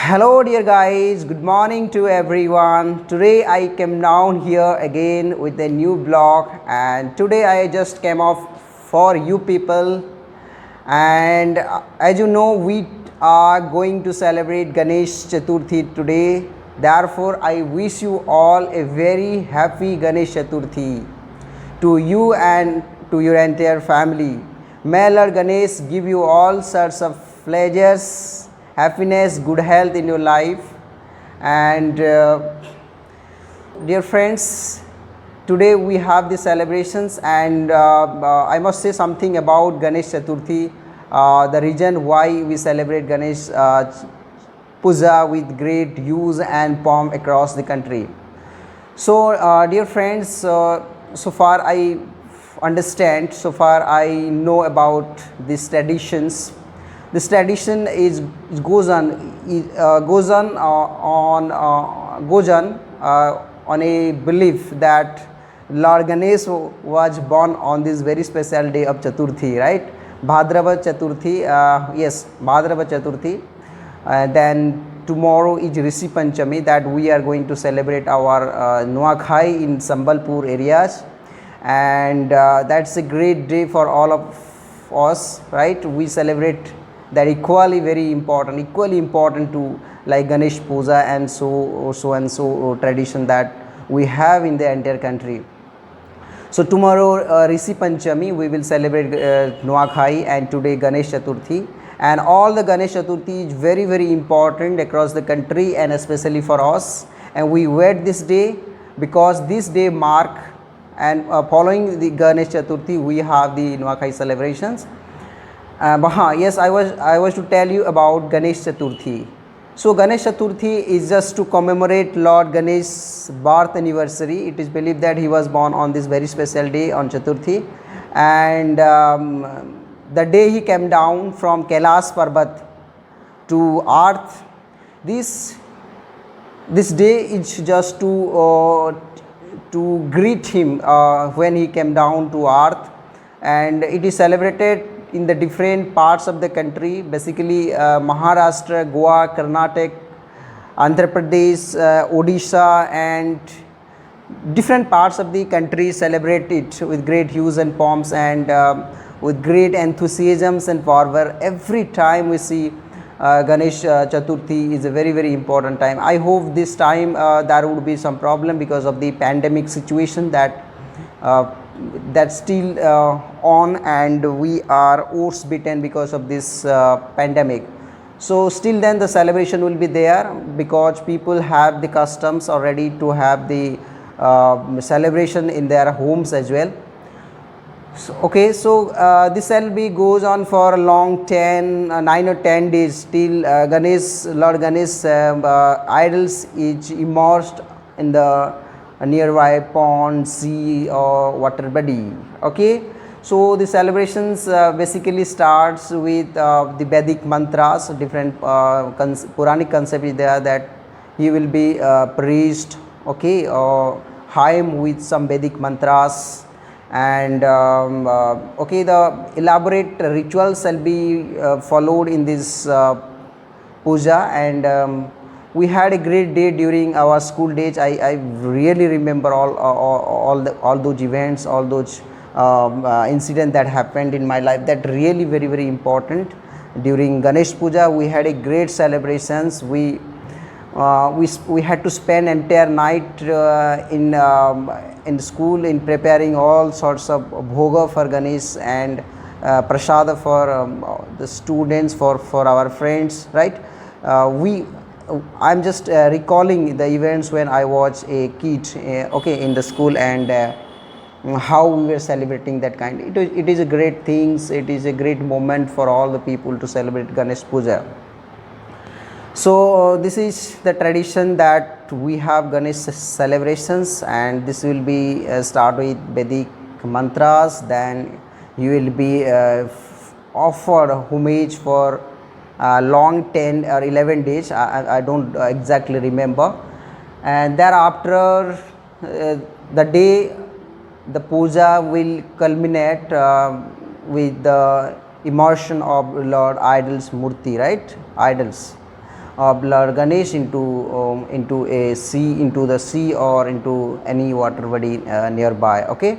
Hello dear guys, good morning to everyone. Today I came down here again with a new blog, and today I just came off for you people. And as you know, we are going to celebrate Ganesh Chaturthi today. Therefore I wish you all a very happy Ganesh Chaturthi to you and to your entire family. May Lord Ganesh give you all sorts of pleasures, happiness, good health in your life. And dear friends, today we have the celebrations, and I must say something about Ganesh Chaturthi, the reason why we celebrate Ganesh puja with great use and pomp across the country. So dear friends, so far I understand, so far I know about these traditions. This tradition goes on a belief that Lord Ganesh was born on this very special day of Chaturthi, right? Bhadrava Chaturthi, yes, Bhadrava Chaturthi. Then tomorrow is Rishi Panchami, that we are going to celebrate our Nuakhai in Sambalpur areas, and that's a great day for all of us, right? We celebrate that equally important to like Ganesh puja and so tradition that we have in the entire country. So tomorrow Rishi Panchami, we will celebrate Nuakhai, and today Ganesh Chaturthi. And all the Ganesh Chaturthi is very important across the country and especially for us. And we wait this day because this day mark, and following the Ganesh Chaturthi we have the Nuakhai celebrations. Yes, I was to tell you about Ganesh Chaturthi. So Ganesh Chaturthi is just to commemorate Lord Ganesh's birth anniversary. It is believed that he was born on this very special day on Chaturthi, and the day he came down from Kailash Parbat to earth. This day is just to greet him when he came down to earth, and it is celebrated in the different parts of the country, basically Maharashtra, Goa, Karnataka, Andhra Pradesh, Odisha, and different parts of the country celebrate it with great hues and pomps, and with great enthusiasms and fervor. Every time we see Ganesh Chaturthi is a very important time. I hope this time there would be some problem because of the pandemic situation that's still on, and we are worse bitten because of this pandemic. So still then the celebration will be there because people have the customs already to have the celebration in their homes as well. So, okay, so this LB goes on for a long 9 or 10 days till Lord Ganesh idols is immersed in the nearby pond, sea or water body. Okay, so the celebrations basically starts with the Vedic mantras. Different Puranic concept is there that he will be praised, okay, or hymn with some Vedic mantras, and okay, the elaborate rituals shall be followed in this puja. And we had a great day during our school days. I really remember all those events, all those incidents that happened in my life. That really very important. During Ganesh Puja, we had a great celebrations. We had to spend entire night in school in preparing all sorts of bhoga for Ganesh and prasada for the students, for our friends, right? I'm just recalling the events when I was a kid, okay, in the school, and how we were celebrating that kind. It is a great things. It is a great moment for all the people to celebrate Ganesh Puja. So this is the tradition that we have Ganesh celebrations, and this will be start with Vedic mantras. Then you will be offered homage for long 10 or 11 days. I don't exactly remember. And thereafter the day the puja will culminate with the immersion of Lord Idol's murti, right? Idols. of Lord Ganesh into a sea, into the sea or into any water body nearby. Okay,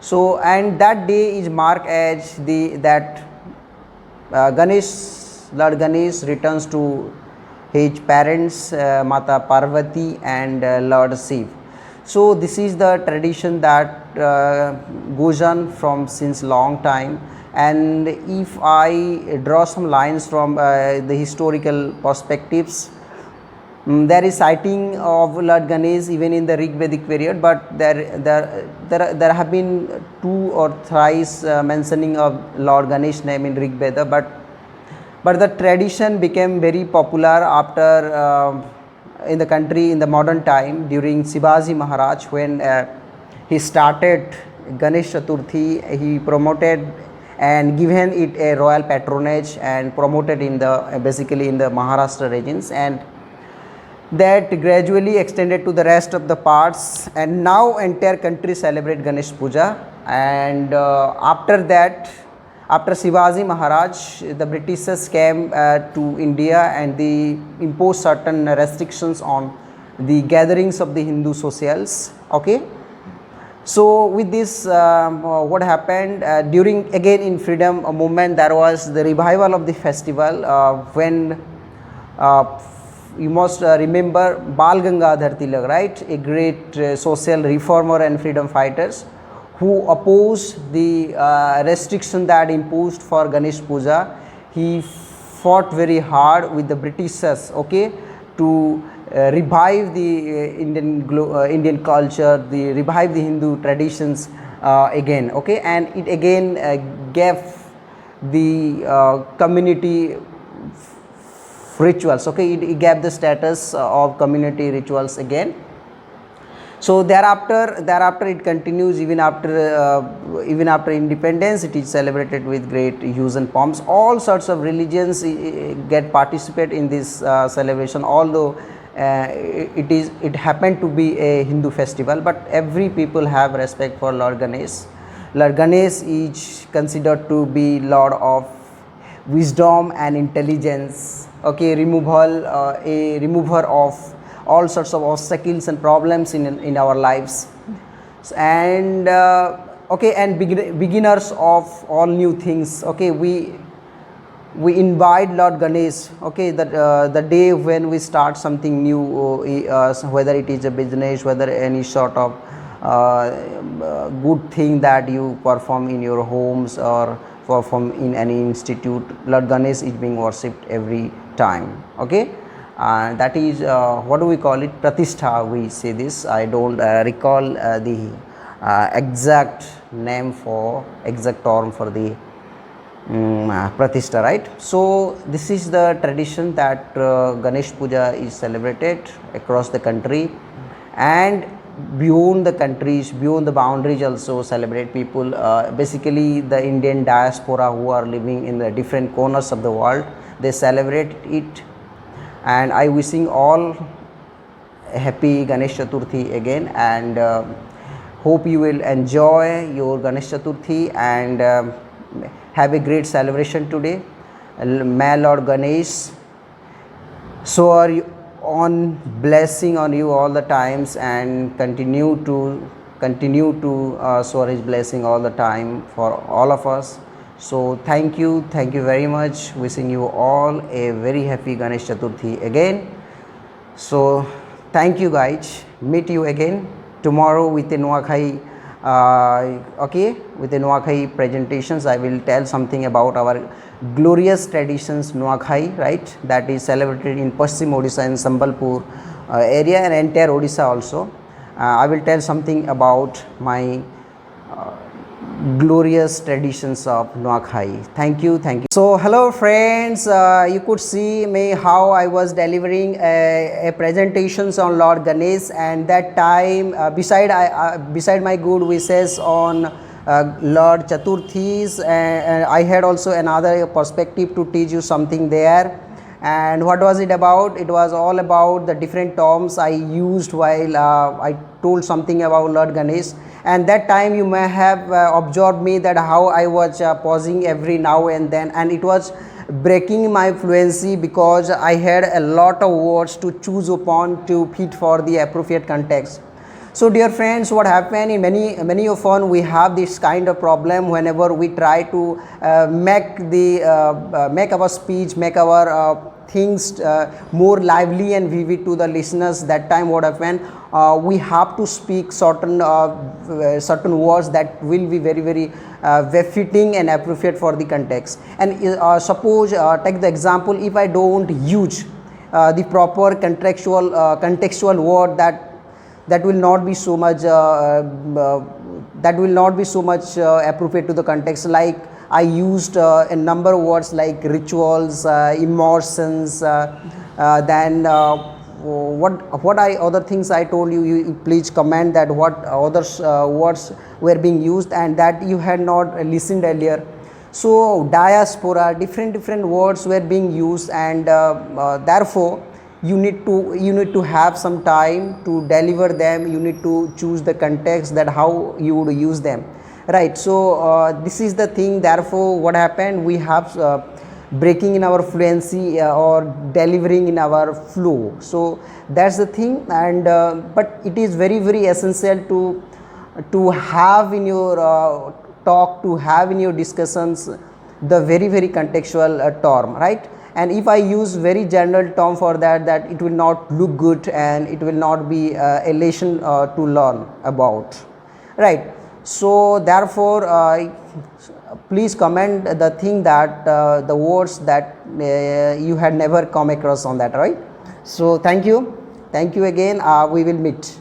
so and that day is marked as the that Lord Ganesh returns to his parents, Mata Parvati and Lord Shiv. So this is the tradition that goes on from since long time. And if I draw some lines from the historical perspectives, there is sighting of Lord Ganesh even in the Rig Vedic period, but there have been two or thrice mentioning of Lord Ganesh name in Rig Veda, but the tradition became very popular after in the country in the modern time during Shivaji Maharaj, when he started Ganesh Chaturthi. He promoted and given it a royal patronage and promoted in the basically in the Maharashtra regions, and that gradually extended to the rest of the parts, and now entire country celebrate Ganesh Puja. And after that, after Shivaji Maharaj, the Britishers came to India and they imposed certain restrictions on the gatherings of the Hindu socials. Okay, so with this what happened during again in freedom movement, there was the revival of the festival when you must remember Bal Gangadhar Tilak, right, a great social reformer and freedom fighters who opposed the restriction that imposed for Ganesh Puja. He fought very hard with the Britishers, okay, to revive the Indian culture, revive the Hindu traditions again, okay, and it again gave the community rituals, okay, it gave the status of community rituals again. So thereafter it continues even after independence. It is celebrated with great hues and pomps. All sorts of religions get participate in this celebration, although it happened to be a Hindu festival, but every people have respect for Lord Ganesh. Lord Ganesh is considered to be Lord of wisdom and intelligence, okay, a remover of all sorts of obstacles and problems in our lives, and okay, and beginners of all new things. Okay, we invite Lord Ganesh, okay, that the day when we start something new, whether it is a business, whether any sort of good thing that you perform in your homes or perform in any institute, Lord Ganesh is being worshipped every time. Okay, that is what do we call it, Pratishtha, we say this. I don't recall the exact name for exact term for the Pratishtha, right? So this is the tradition that Ganesh Puja is celebrated across the country, and beyond the countries, beyond the boundaries also celebrate people, basically the Indian diaspora who are living in the different corners of the world, they celebrate it. And I wishing all a happy Ganesh Chaturthi again, and hope you will enjoy your Ganesh Chaturthi and have a great celebration today. May Lord Ganesh shower on blessing on you all the times and continue to shower his blessing all the time for all of us. So thank you very much. Wishing you all a very happy Ganesh Chaturthi again. So thank you guys. Meet you again tomorrow with the Nuakhai. Okay, with the Nuakhai presentations. I will tell something about our glorious traditions Nuakhai, right, that is celebrated in Paschim Odisha and Sambalpur area and entire Odisha also. I will tell something about my glorious traditions of Nuakhai. Thank you. So hello friends, you could see me how I was delivering a presentations on Lord Ganesh, and that time beside my good wishes on Lord Chaturthis, and I had also another perspective to teach you something there. And what was it about? It was all about the different terms I used while I told something about Lord Ganesh. And that time you may have observed me that how I was pausing every now and then, and it was breaking my fluency because I had a lot of words to choose upon to fit for the appropriate context. So dear friends, what happened in many of us, we have this kind of problem whenever we try to make our speech, make our things more lively and vivid to the listeners. That time what happened, we have to speak certain words that will be very fitting and appropriate for the context. And suppose take the example, if I don't use the proper contextual word, that will not be so much appropriate to the context. Like I used a number of words like rituals, emotions, then what other things I told you. You please comment that what other words were being used and that you had not listened earlier. So diaspora, different words were being used, and therefore you need to have some time to deliver them. You need to choose the context that how you would use them, right? So this is the thing. Therefore what happened, we have breaking in our fluency or delivering in our flow. So that's the thing. And but it is very essential to have in your talk, to have in your discussions the very contextual term, right? And if I use very general term for that it will not look good and it will not be a lesson to learn about, right? So therefore please comment the thing that the words that you had never come across on that, right? So thank you again. We will meet.